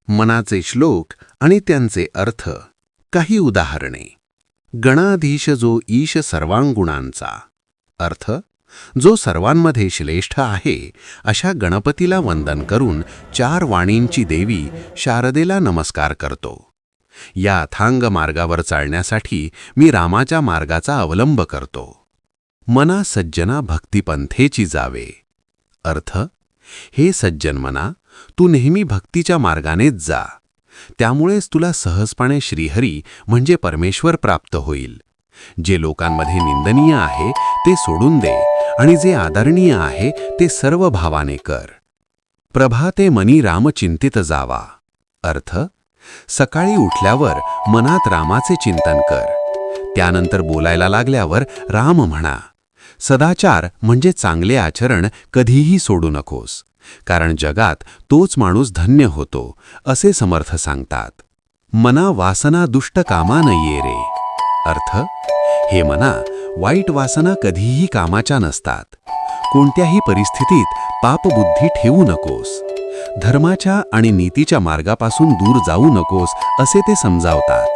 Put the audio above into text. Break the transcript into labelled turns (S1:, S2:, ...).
S1: मनाचे श्लोक आणि त्यांचे अर्थ. काही उदाहरणे. गणाधीश जो ईश सर्वांगुणांचा. अर्थ, जो सर्वांमध्ये श्रेष्ठ आहे अशा गणपतीला वंदन करून 4 वाणींची देवी शारदेला नमस्कार करतो. या अथांग मार्गावर चालण्यासाठी मी रामाच्या मार्गाचा अवलंब करतो. मना सज्जना भक्तिपंथेची जावे. अर्थ, हे सज्जन मना, तू नेहमी भक्तीच्या मार्गानेच जा. त्यामुळेच तुला सहजपणे श्रीहरी म्हणजे परमेश्वर प्राप्त होईल. जे लोकांमध्ये निंदनीय आहे ते सोडून दे आणि जे आदरणीय आहे ते सर्व भावाने कर. प्रभाते मनी राम चिंतित जावा. अर्थ, सकाळी उठल्यावर मनात रामाचे चिंतन कर. त्यानंतर बोलायला लागल्यावर राम म्हणा. सदाचार म्हणजे चांगले आचरण कधीही सोडू नकोस, कारण जगात तोच माणूस धन्य होतो असे समर्थ सांगतात. मना वासना दुष्ट कामा न ये रे. अर्थ, हे मना, वाईट वासना कधीही कामाच्या नसतात. कोणत्याही परिस्थितीत पापबुद्धी ठेवू नकोस. धर्माच्या आणि नीतीच्या मार्गापासून दूर जाऊ नकोस असे ते समजावतात.